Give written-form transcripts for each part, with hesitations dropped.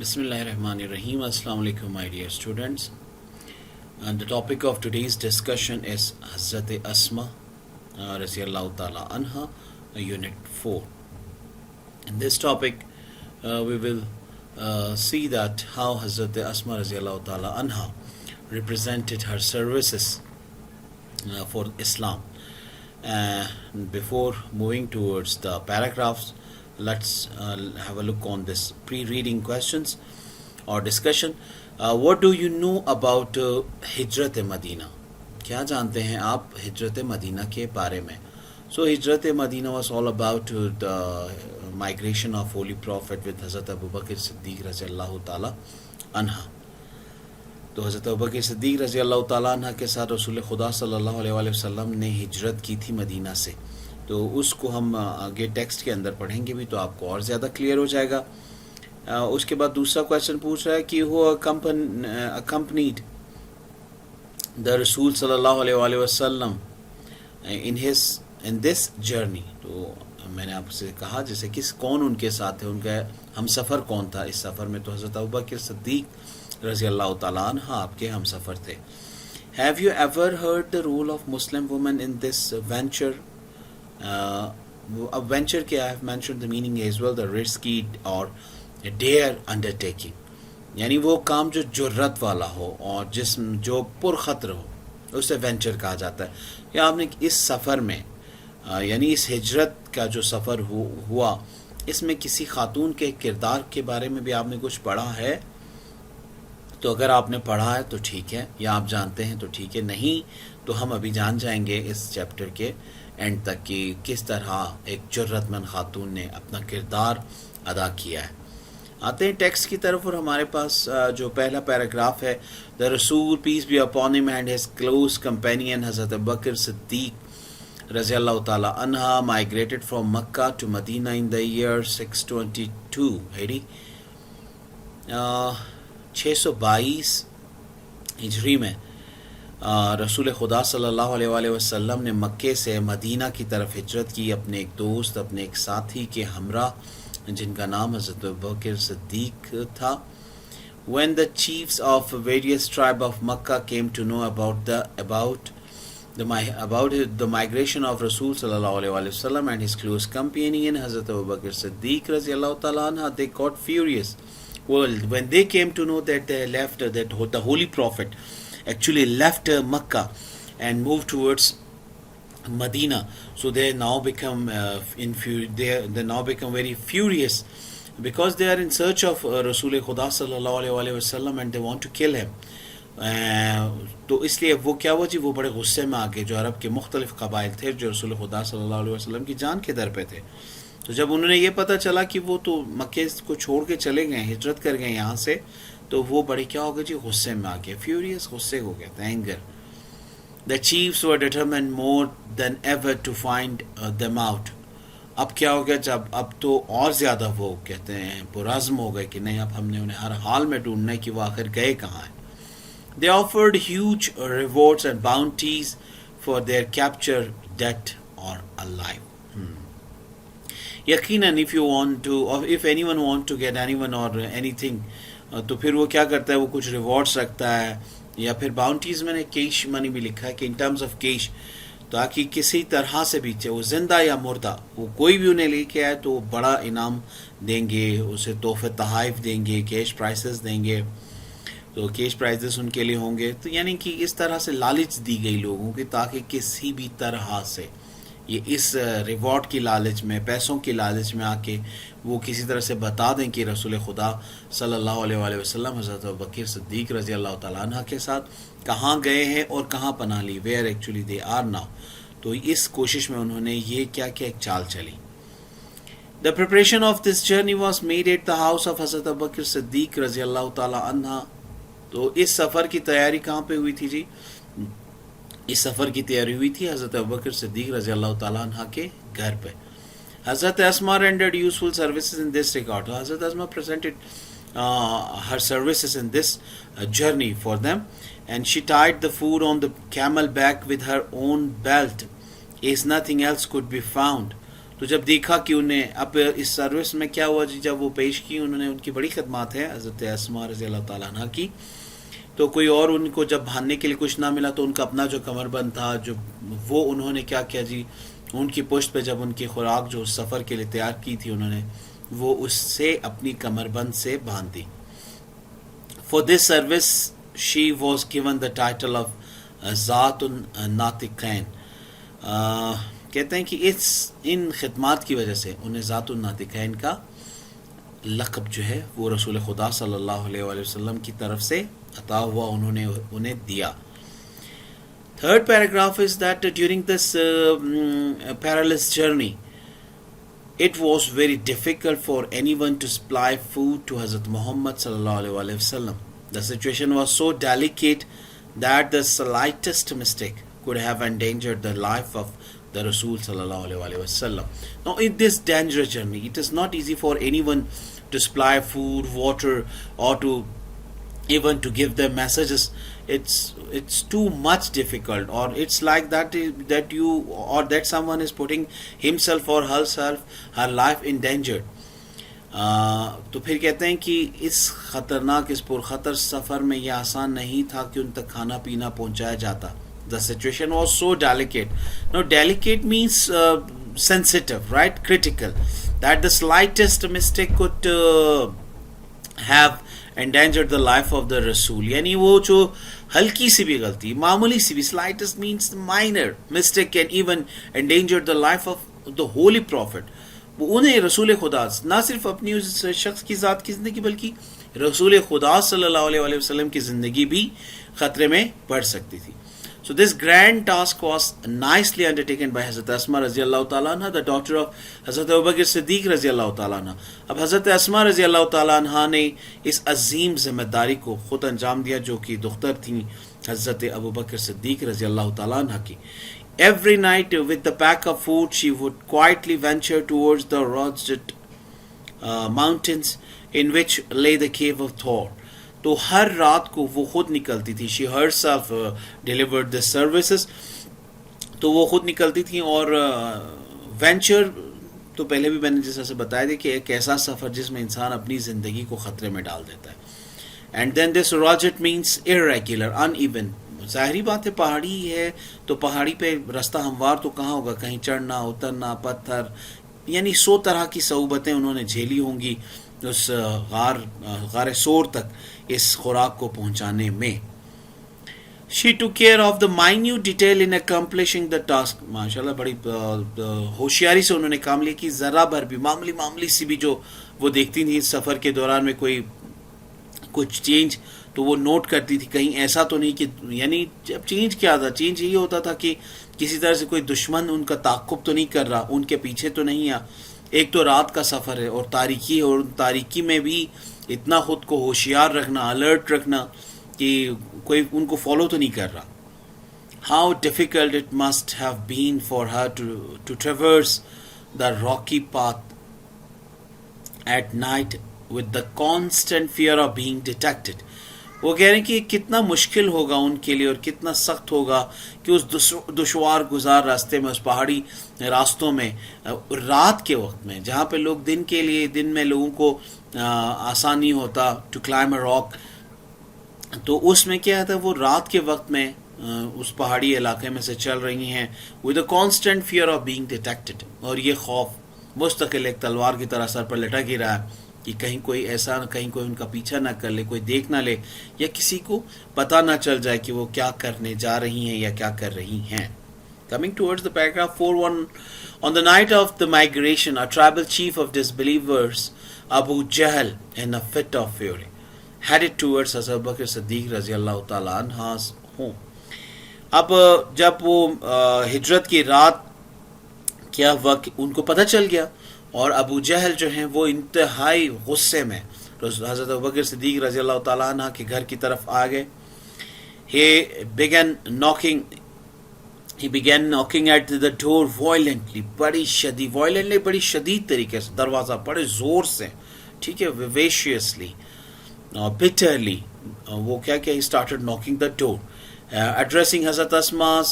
Bismillahirrahmanirrahim. Assalamu alaikum, my dear students. And the topic of today's discussion is Hazrat Asma Raziyallahu Ta'ala Anha, Unit 4. In this topic, we will see that how Hazrat Asma Raziyallahu Ta'ala Anha represented her services for Islam. Before moving towards the paragraphs, let's have a look on this pre-reading questions or discussion. What do you know about Hijrat Madina? क्या जानते हैं आप हिजरत Medina के बारे में? So Hijrat Madina was all about the migration of Holy Prophet with Hazrat Abu Bakr Siddiq Raziyallahu Ta'ala Anha. तो हज़रत अबू बकर सिद्दीक़ रज़ी अल्लाह ताला अन्हा के साथ रसूल खुदा सल्लल्लाहु अलैहि वसल्लम ने हिजरत की थी मदीना से. तो उसको हम आगे टेक्स्ट के अंदर पढ़ेंगे भी तो आपको और ज़्यादा क्लियर हो जाएगा. उसके बाद दूसरा क्वेश्चन पूछ रहा है कि हु अकम्पनीड द रसूल सल्लल्लाहु अलैहि वसल्लम इन दिस जर्नी. तो मैंने आपसे कहा जैसे कौन उनके साथ थे, उनका हम सफ़र कौन था इस सफ़र में. तो हज़रत अबू बकर सिद्दीक़ रज़ी अल्लाह ताला अन्हा आपके हम सफ़र थे. Have you ever heard the role of Muslim women in this venture? अब वेंचर क्या है, mention the meaning as well, the risky और डेयर अंडरटेकिंग, यानी वो काम जो जुर्रत वाला हो और जिस्म जो पुरखतर हो उसे वेंचर कहा जाता है. या आपने इस सफ़र में यानी इस हिजरत का जो सफ़र हुआ इसमें किसी खातून के किरदार के बारे में भी आपने कुछ पढ़ा है? तो अगर आपने पढ़ा है तो ठीक है, या आप जानते हैं तो ठीक है, नहीं तो हम अभी जान जाएंगे इस चैप्टर के एंड तक कि किस तरह एक जुर्रतमंद खातून ने अपना किरदार अदा किया है. आते हैं टेक्स्ट की तरफ और हमारे पास जो पहला पैराग्राफ है, द रसूल peace be upon him and his close companion हज़रत अबू बकर सिद्दीक़ रज़ी अल्लाह ताला अन्हा migrated from Mecca to Medina in the year 622 हिजरी, 622 हिजरी में रसूल खुदा सल्लल्लाहु अलैहि वसल्लम ने मक्के से मदीना की तरफ हिजरत की अपने एक दोस्त, अपने एक साथी के हमरा जिनका नाम हज़रत अबू बकर सिद्दीक़ था. When the chiefs of various tribes of Makkah came to know about the migration of Rasul sallallahu alaihi wasallam and his close companion Hazrat Abu Bakr Siddiq radiyallahu ta'ala anha, they got furious. Well, when they came to know that they left, that the Holy Prophet actually left Makkah and moved towards Medina, so they now become they now become very furious because they are in search of Rasul Khuda sallallahu alaihi wasallam and they want to kill him. तो इसलिए वो क्या हुआ जी, वो बड़े गुस्से में आ गए. जो अरब के मुख्तलिफ कबाइल थे जो रसूल खुदा सल्लल्लाहु अलैहि वसल्लम की जान के दर पे थे, तो जब उन्होंने ये पता चला कि वो तो मक्के को छोड़ के चले गए, हिजरत कर गए यहाँ से, तो वो बड़े क्या हो गए जी, गुस्से में आ गए, फ्यूरियस, गुस्से हो गए थे, anger. The chiefs were determined more than ever to find them out. अब क्या हो गया, जब अब तो और ज़्यादा वो कहते हैं पुरज़्म हो गए कि नहीं, अब हमने उन्हें हर हाल में ढूंढना है कि वो आखिर गए कहाँ हैं. They offered huge rewards and bounties for their capture, dead or alive. यकीनन if you want to, or if anyone want to get anyone or anything, तो फिर वो क्या करता है, वो कुछ रिवॉर्ड्स रखता है या फिर बाउंटीज़. मैंने कैश मनी भी लिखा है कि इन टर्म्स ऑफ कैश, ताकि किसी तरह से भी, चाहे वो जिंदा या मुर्दा, वो कोई भी उन्हें लेके आए तो बड़ा इनाम देंगे, उसे तोहफे तहाइफ देंगे, कैश प्राइसेस देंगे. तो कैश प्राइजेस उनके लिए होंगे. तो यानी कि इस तरह से लालच दी गई लोगों की ताकि किसी भी तरह से ये इस रिवॉर्ड की लालच में, पैसों की लालच में आके वो किसी तरह से बता दें कि रसूल खुदा सल्लल्लाहु अलैहि वसल्लम हज़रत अबू बकर सिद्दीक़ रज़ी अल्लाह ताला अन्हा के साथ कहाँ गए हैं और कहाँ पनाह ली, where actually they are now. तो इस कोशिश में उन्होंने ये क्या क्या एक चाल चली. The preparation of this journey was made at the house of हज़रत अबू बकर सिद्दीक़ रज़ी अल्लाह ताला अन्हा. तो इस सफ़र की तैयारी कहाँ पे हुई थी जी? इस सफ़र की तैयारी हुई थी हज़रत अबू बकर सिद्दीक़ रज़ी अल्लाह ताला अन्हा के घर पे. हज़रत अस्मा rendered useful services in this regard. हज़रत अस्मा presented her services in this journey for them, and she tied the food on the camel back with her own belt as nothing else could be found. तो जब देखा कि उन्हें अब इस service में क्या हुआ जी, जब वो पेश की उन्होंने, उनकी बड़ी खदमात है हज़रत अस्मा रज़ी अल्लाह ताला अन्हा की, तो कोई और उनको जब बांधने के लिए कुछ ना मिला तो उनका अपना जो कमरबंद था जो वो उन्होंने क्या किया जी, उनकी पुश्त पे जब उनकी खुराक जो सफ़र के लिए तैयार की थी उन्होंने, वो उससे अपनी कमरबंद से बांध दी. For this service she was given the title of ज़ातुन नातिक़ैन. कहते हैं कि इन खिदमात की वजह से उन्हें ज़ातुन नातिक़ैन का लक़ब जो है वो रसूल खुदा सल्लल्लाहु अलैहि वसल्लम की तरफ से अता हुआ, उन्होंने उन्हें दिया. Third paragraph is that during this perilous journey, it was very difficult for anyone to supply food to Hazrat Muhammad sallallahu alaihi wasallam. The situation was so delicate that the slightest mistake could have endangered the life of the Rasul sallallahu alaihi wasallam. Now, in this dangerous journey, it is not easy for anyone to supply food, water, or to even to give them messages. It's too much difficult, or it's like that you or that someone is putting himself or herself, her life in danger. तो फिर कहते हैं कि इस खतरनाक, इस पुरखतर सफ़र में यह आसान नहीं था कि उन तक खाना पीना पहुंचाया जाता. The situation was so delicate. Now, delicate means sensitive, right? Critical. That the slightest mistake could have endangered the life of the Rasul. यानी वो जो हल्की सी भी गलती, मामूली सी भी, slightest means minor mistake can even endanger the life of the holy prophet. वो उन्हें रसूल खुदा ना सिर्फ अपनी उस शख्स की ज़ात की ज़िंदगी बल्कि रसूल खुदा सल्लल्लाहु अलैहि वसल्लम की ज़िंदगी भी ख़तरे में पड़ सकती थी. So this grand task was nicely undertaken by Hazrat Asma रज़ियल्लाहु ताला अन्हा, the daughter of Hazrat Abu Bakr Siddiq रज़ियल्लाहु ताला अन्हा. अब हज़रत अस्मा रज़ियल्लाहु ताला अन्हा ने इस अजीम जिम्मेदारी को खुद अंजाम दिया जो कि दुख्तर थी हज़रत अबू बकर सिद्दीक रज़ियल्लाहु ताला अन्हा की. Every night with the pack of food she would quietly venture towards the rugged mountains in which lay the cave of Thor. तो हर रात को वो खुद निकलती थी. She herself delivered the services. तो वो खुद निकलती थी और वेंचर तो पहले भी मैंने जैसा से बताया था कि एक ऐसा सफ़र जिसमें इंसान अपनी ज़िंदगी को ख़तरे में डाल देता है. And then this rugged means irregular, uneven. ज़ाहिरी बात है पहाड़ी है तो पहाड़ी पे रास्ता हमवार तो कहाँ होगा, कहीं चढ़ना उतरना, पत्थर, यानी 100 तरह की सऊबतें उन्होंने झेली होंगी उस गार सोर तक इस खुराक को पहुंचाने में. She took care of the minute detail in accomplishing the task. माशाल्लाह बड़ी होशियारी से उन्होंने काम लिया कि ज़रा भर भी मामूली सी भी जो वो देखती थी इस सफ़र के दौरान में कोई कुछ चेंज तो वो नोट करती थी. कहीं ऐसा तो नहीं कि, यानी जब चेंज क्या था, चेंज यही होता था कि किसी तरह से कोई दुश्मन उनका ताक़ुब तो नहीं कर रहा, उनके पीछे तो नहीं आ. एक तो रात का सफ़र है और तारीकी है, और तारीकी में भी इतना ख़ुद को होशियार रखना, अलर्ट रखना कि कोई उनको फॉलो तो नहीं कर रहा. How difficult it must have been for her to traverse the rocky path at night with the constant fear of being detected. वो कह रहे हैं कि कितना मुश्किल होगा उनके लिए और कितना सख्त होगा कि उस दुश्वार गुजार रास्ते में, उस पहाड़ी रास्तों में रात के वक्त में, जहाँ पे लोग दिन में लोगों को आसानी होता टू क्लाइम अ रॉक, तो उसमें क्या होता है वो रात के वक्त में उस पहाड़ी इलाके में से चल रही हैं with a constant fear of being detected. और ये खौफ मुस्तकिल एक तलवार की तरह सर पर लटक ही रहा है कि कहीं कोई ऐसा, कहीं कोई उनका पीछा ना कर ले, कोई देख ना ले, या किसी को पता ना चल जाए कि वो क्या करने जा रही हैं या क्या कर रही हैं. Coming towards the paragraph 4:1, on the night of the migration, a tribal chief of disbelievers, Abu Jahl, in a fit of fury, headed towards Hazrat Bakr Siddiq रज़ियल्लाहु ताला अन्हा's home. अब जब वो हिजरत की रात क्या वक्त उनको पता चल गया और अबू जहल जो हैं वो इंतहाई गुस्से में हज़रत अबू बकर सिद्दीक रज़ियल्लाहु ताला अन्हा के घर की तरफ आ गए. He began knocking at the door violently, बड़ी शदीद तरीके से, दरवाज़ा बड़े ज़ोर से, ठीक है, vivaciously, bitterly. वो क्या he started knocking the door. Addressing Hazrat Asma,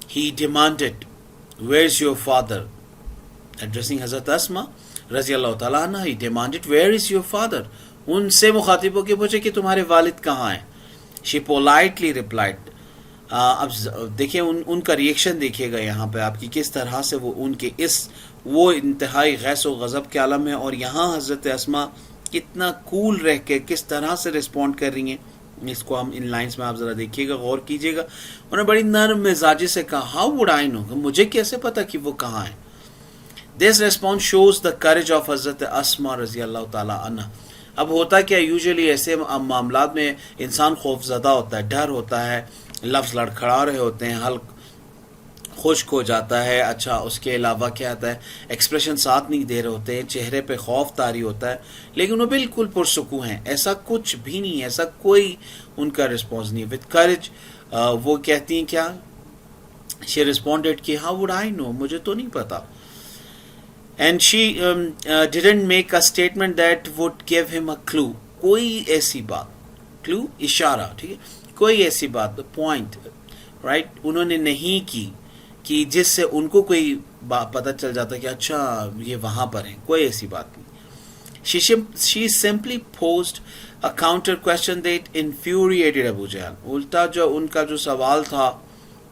he demanded, "Where's your father?" Addressing Hazrat Asma रज़ी अल्लाह ताला अन्हा, he demanded where is your father, उनसे मुखातिब होकर पूछे कि तुम्हारे वालिद कहाँ हैं. She politely replied. अब देखिए उनका रिएक्शन देखिएगा यहाँ पे आपकी किस तरह से वो उनके वो इंतहाई गैस व गज़ब के आलम है, और यहाँ हज़रत अस्मा कितना कूल रह के किस तरह से रिस्पॉन्ड कर रही हैं. इसको हम इन लाइंस में आप ज़रा देखिएगा, गौर कीजिएगा. उन्होंने बड़ी नर्म मिजाजी से कहा, हाउ वुड आई नो, मुझे कैसे पता कि वो कहाँ है. This response shows the courage of हज़रत अस्मा रज़ी अल्लाह ताला अन्हा. अब होता क्या, यूजुअली ऐसे मामलात में इंसान खौफजदा होता है, डर होता है, लफ्ज़ लड़खड़ा रहे होते हैं, हल्क खुश्क हो जाता है. अच्छा, उसके अलावा क्या आता है, एक्सप्रेशन साथ नहीं दे रहे होते हैं, चेहरे पे खौफ तारी होता है, लेकिन वो बिल्कुल पुरसुकून हैं, ऐसा कुछ भी नहीं है, ऐसा कोई उनका रिस्पॉन्स नहीं है. विद करेज वो कहती हैं क्या, शी रिस्पॉन्डेड कि हाउ वुड आई नो, मुझे तो नहीं पता. And she didn't make a statement that would give him a clue, कोई ऐसी बात, क्लू इशारा, ठीक है, कोई ऐसी बात, पॉइंट, राइट, उन्होंने नहीं की कि जिससे उनको कोई पता चल जाता कि अच्छा ये वहाँ पर हैं, कोई ऐसी बात नहीं. She simply posed a counter question that infuriated Abu जहल. उल्टा जो उनका जो सवाल था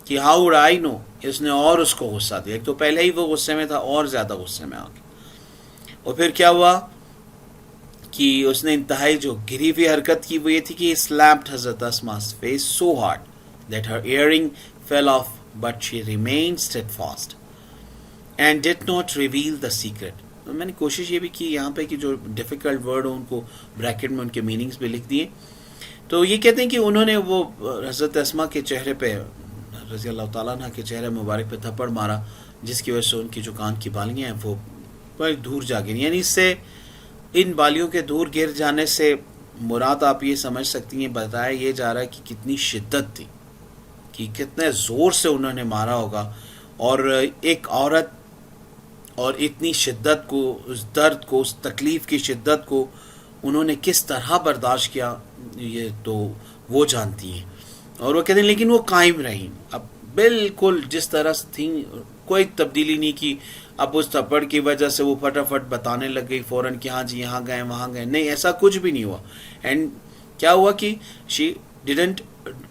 कि हाउ वुड आई नो, इसने और उसको गुस्सा दिया. एक तो पहले ही वो गुस्से में था और ज़्यादा गुस्से में आ गया. और फिर क्या हुआ कि उसने इंतहाई जो गिरी हुई हरकत की वो ये थी कि स्लैप्ड हज़रत अस्मा's face so hard that her earring fell off, but she remained steadfast and did not reveal the secret. मैंने कोशिश ये भी की यहाँ पे कि जो डिफ़िकल्ट वर्ड हो उनको ब्रैकेट में उनके मीनिंग्स भी लिख दिए. तो ये कहते हैं कि उन्होंने वो हज़रत अस्मा के चेहरे पे, रज़ी अल्लाह ताला अन्हा के चेहरे मुबारक पे थप्पड़ मारा, जिसकी वजह से उनकी जो कान की बालियाँ हैं वो बड़ी दूर जा गिरी. यानी इससे इन बालियों के दूर गिर जाने से मुराद आप ये समझ सकती हैं, बताया ये जा रहा है कि कितनी शिद्दत थी, कि कितने ज़ोर से उन्होंने मारा होगा, और एक औरत और इतनी शिद्दत को, उस दर्द को, उस तकलीफ़ की शिद्दत को उन्होंने किस तरह बर्दाश्त किया, ये तो वो जानती हैं. और वो कहते हैं लेकिन वो कायम रही, अब बिल्कुल जिस तरह से थी, कोई तब्दीली नहीं की. अब उस थप्पड़ की वजह से वो फटाफट बताने लग गई फ़ौरन कि हाँ जी यहाँ गए वहाँ गए, नहीं ऐसा कुछ भी नहीं हुआ. एंड क्या हुआ कि she didn't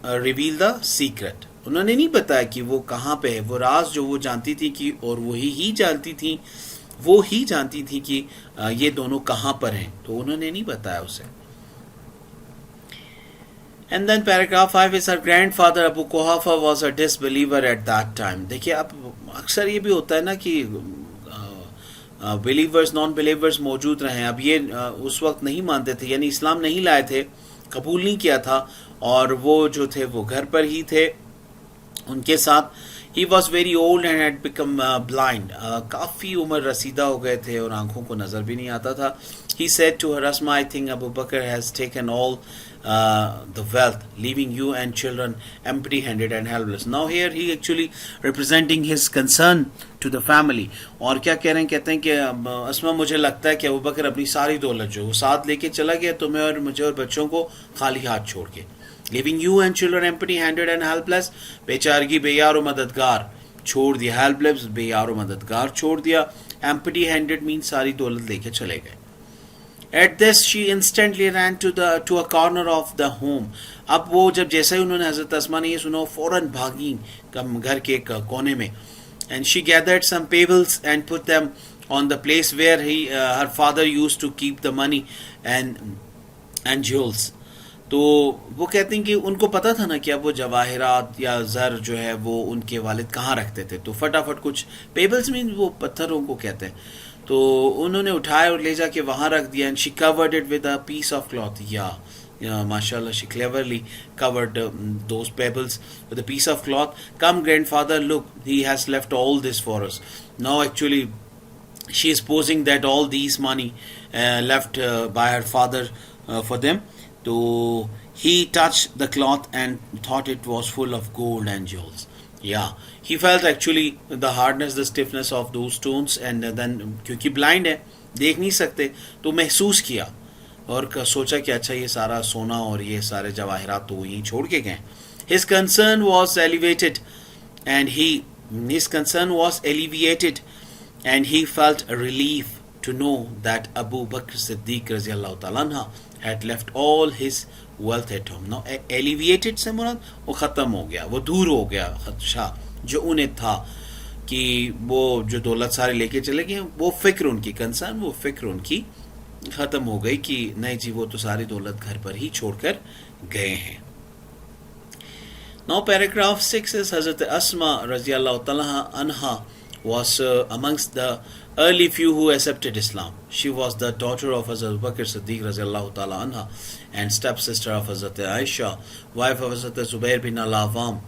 reveal the secret, उन्होंने नहीं बताया कि वो कहाँ पे है. वो राज जो वो जानती थी कि, और वही ही जानती थी, वो ही जानती थी कि ये दोनों कहाँ पर हैं, तो उन्होंने नहीं बताया उसे. And then paragraph 5 is her grandfather Abu Quhafa was a disbeliever at that time. देखिए अब अक्सर ये भी होता है ना कि बिलीवर्स नॉन बिलीवर्स मौजूद रहे. अब ये उस वक्त नहीं मानते थे, यानी इस्लाम नहीं लाए थे, कबूल नहीं किया था, और वो जो थे वो घर पर ही थे उनके साथ. He was very old and had become blind. काफ़ी उम्र रसीदा हो गए थे और आंखों को नज़र भी नहीं आता था. He said to her, Asma, I think Abu Bakr has taken all the wealth, leaving you and children empty-handed and helpless. Now here he actually representing his concern to the family. और क्या कह रहे हैं, कहते हैं कि अस्मा मुझे लगता है कि अबू बकर अपनी सारी दौलत जो वो साथ लेके चला गया, तुम्हें और मुझे और बच्चों को खाली हाथ छोड़ के. Leaving you and children empty-handed and helpless, बेचारगी बेयार और मददगार छोड़ दिया. helpless बेयार और मददगार छोड़ दिया. empty-handed means सारी दौलत लेके चले गए. At this she instantly ran to a corner of the home. अब वो जब जैसे ही उन्होंने हज़रत अस्मा ने ये सुना, फ़ौरन भागी घर के एक कोने में. And she gathered some pebbles and put them on the place where her father used to keep the money and jewels. तो वो कहते हैं कि उनको पता था ना कि अब वो जवाहरात या ज़र जो है वो उनके वालिद कहाँ रखते थे, तो फटाफट कुछ पेबल्स में वो पत्थरों को कहते हैं, तो उन्होंने उठाया और ले जाके वहाँ रख दिया. And she covered it with a piece of cloth. या माशाल्लाह she cleverly covered those pebbles with a piece of cloth. Come grandfather, look, he has left all this for us. Now actually she is posing that all these money left by her father for them. So he touched the cloth and thought it was full of gold and jewels. Yeah, he felt actually the hardness, the stiffness of those stones, and then क्योंकि blind है, देख नहीं सकते, तो महसूस किया और सोचा कि अच्छा ये सारा सोना और ये सारे जवाहरात तो यहीं छोड़ के गए. His concern was alleviated and he felt a relief to know that Abu Bakr Siddiq रज़ियल्लाहु ताला अन्हा had left all his wealth at home. Now alleviated से मुराद वो ख़त्म हो गया, वो दूर हो गया खदशा जो उन्हें था कि वो जो दौलत सारे लेके चले गए, वो फिक्र उनकी कंसर्न, वो फिक्र उनकी ख़त्म हो गई कि नहीं जी वो तो सारी दौलत घर पर ही छोड़कर गए हैं. Now paragraph 6 is Hazrat Asma radiallahu ta'ala anha was amongst the early few who accepted Islam. She was the daughter of Hazrat Bakr Siddiq radiallahu ta'ala anha and stepsister of Hazrat Aisha, wife of Hazrat Zubair bin al-Awam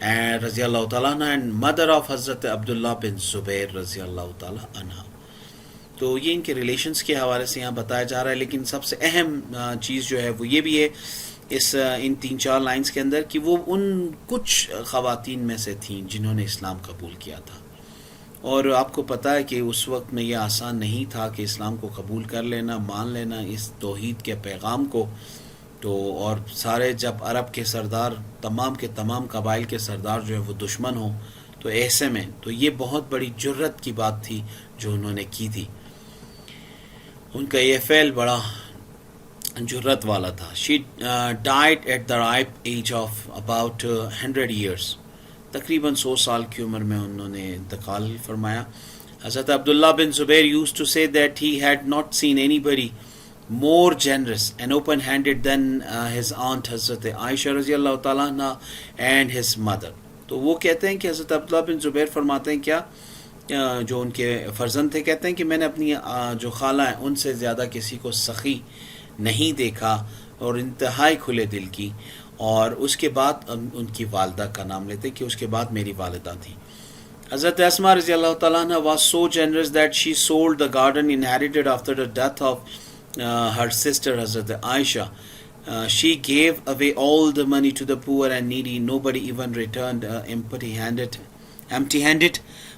and radiallahu ta'ala anha, and mother of Hazrat Abdullah bin Zubair radiallahu ta'ala anha. तो ये इनके relations के हवाले से यहाँ बताया जा रहा है, लेकिन सबसे अहम चीज़ जो है वो ये भी है इस इन 3-4 लाइंस के अंदर कि वो उन कुछ ख़वातीन में से थीं जिन्होंने इस्लाम कबूल किया था. और आपको पता है कि उस वक्त में ये आसान नहीं था कि इस्लाम को कबूल कर लेना, मान लेना इस तौहीद के पैगाम को. तो और सारे जब अरब के सरदार तमाम के तमाम कबाइल के सरदार जो है वो दुश्मन हो, तो ऐसे में तो ये बहुत बड़ी जुर्रत की बात थी जो उन्होंने की थी. उनका ये फ़ेल बड़ा जुर्रत वाला था. She died at the ripe age of about 100 years. तकरीबन 100 साल की उम्र में उन्होंने इंतकाल फरमाया. Hazrat Abdullah bin Zubair used to say that he had not seen anybody more generous and open-handed than his aunt हज़रत आयशा रज़ियल्लाहु ताला अन्हा and his mother. तो वो कहते हैं कि हज़रत अब्दुल्ला बिन ज़ुबैर फरमाते हैं क्या जो उनके फ़र्जंद थे, कहते हैं कि मैंने अपनी जो खाला है उनसे ज़्यादा किसी को सखी नहीं देखा और इंतहाई खुले दिल की. और उसके बाद उनकी वालदा का नाम लेते कि उसके बाद मेरी वालिदा थी. हज़रत अस्मा रज़ियल्लाहु ताला अन्हा was so generous that she sold the garden inherited after the death of her sister Hazrat Aisha. She gave away all the money to the poor and needy. Nobody even returned empty-handed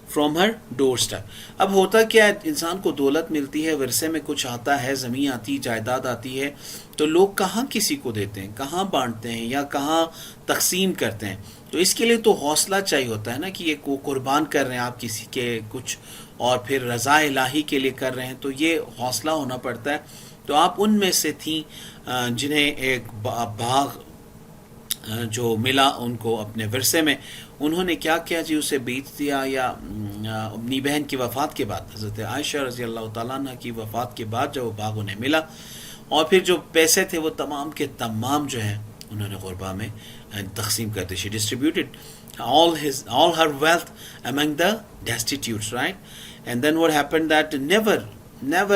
from her doorstep. अब होता क्या है, इंसान को दौलत मिलती है, विरसे में कुछ आता है, ज़मीन आती, जायदाद आती है, तो लोग कहाँ किसी को देते हैं, कहाँ बांटते हैं या कहाँ तकसीम करते हैं. तो इसके लिए तो हौसला चाहिए होता है ना कि ये को कुर्बान कर रहे हैं आप किसी के कुछ और फिर रज़ा इलाही के लिए कर रहे हैं, तो ये हौसला होना पड़ता है. तो आप उनमें से थी जिन्हें एक भाग जो मिला उनको अपने विरसे में, उन्होंने क्या किया जी, उसे बेच दिया. या अपनी बहन की वफ़ात के बाद, हज़रत आयशा रज़ियल्लाहु ताला अन्हा की वफ़ात के बाद जब वो भाग उन्हें मिला, और फिर जो पैसे थे वो तमाम के तमाम जो हैं उन्होंने गुरबा में तकसीम कर दी. She distributed all her wealth among the destitutes, right? And then what happened that never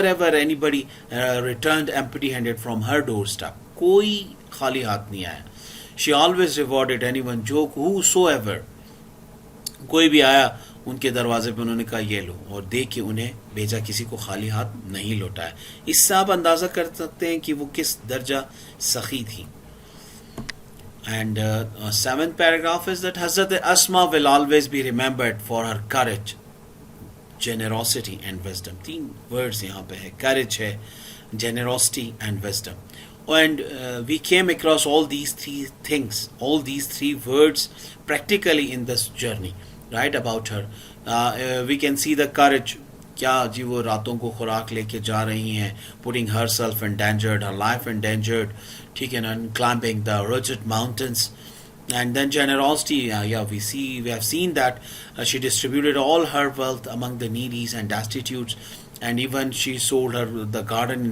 ever anybody returned empty handed from her doorstep. कोई खाली हाथ नहीं आया. She always rewarded anyone, whosoever, कोई भी आया उनके दरवाजे पे उन्होंने कहा ये लो, और दे के उन्हें भेजा, किसी को खाली हाथ नहीं लौटाया. इससे आप अंदाज़ा कर सकते हैं कि वो किस दर्जा सखी थी. And 7th paragraph is that Hazrat Asma will always be remembered for her courage, generosity and wisdom. 3 words यहाँ पे है, courage है, generosity and wisdom. And we came across all these 3 things, all these 3 words practically in this journey, right, about her. We can see the courage. क्या जी वो रातों को खुराक लेके जा रही हैं, putting herself endangered, her life endangered, ठीक है ना, climbing the rugged mountains. And then generosity, we have seen that she distributed all her wealth among the needies and destitutes, and even she sold the garden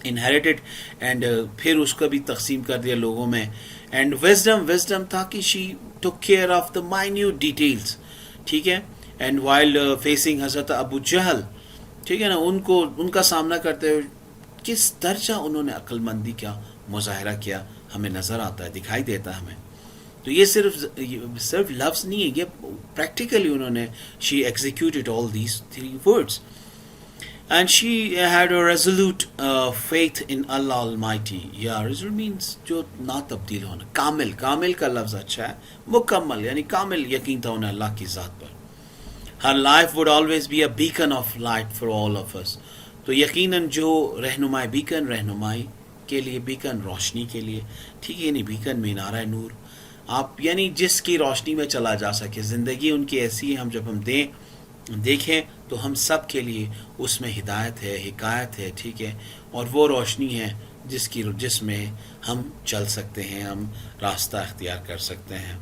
inherited and फिर उसका भी तकसीम कर दिया लोगों में. And wisdom था कि she took care of the minute details, ठीक है. And while facing हज़रत अबू जहल, ठीक है ना, उनका सामना करते हुए किस दर्जा उन्होंने अक्लमंदी का मुजाहरा किया हमें नज़र आता है, दिखाई देता है हमें. तो ये सिर्फ लफ्ज़ नहीं है, ये प्रैक्टिकली उन्होंने she executed all these 3 words. And she had a resolute faith in Allah Almighty. Resolute means जो ना तब्दील होना. कामिल का लफ्ज़ अच्छा है, मुकम्मल यानी कामिल यकीन था उन्हें अल्लाह की ज़ात पर. Her life would always be a beacon of light for all of us. तो यकीनन जो रहनुमाई के लिए, बीकन रोशनी के लिए, ठीक है, नहीं बीकन मीनारा नूर, आप यानी जिसकी रोशनी में चला जा सके. ज़िंदगी उनकी ऐसी है, जब हम दें देखें तो हम सब के लिए उसमें हिदायत है, हिकायत है, ठीक है, और वो रोशनी है जिसमें हम चल सकते हैं, हम रास्ता इख्तियार कर सकते हैं.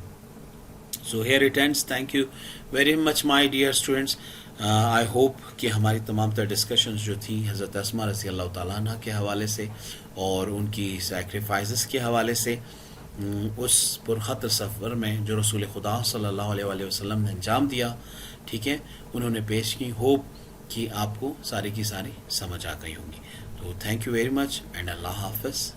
So here it ends. Thank you very much my dear students. I hope कि हमारी तमाम तर डिस्कशंस जो थी हज़रत अस्मा रज़ी अल्लाह ताला अन्हा के हवाले से और उनकी सैक्रिफाइसेस के हवाले से, उस पुरखतर सफ़र में जो रसूल खुदा सल्लल्लाहु अलैहि वसल्लम ने अंजाम दिया, ठीक है, उन्होंने पेश की. होप कि आपको सारी की सारी समझ आ गई होंगी. तो thank you very much and अल्लाह हाफ़िज़.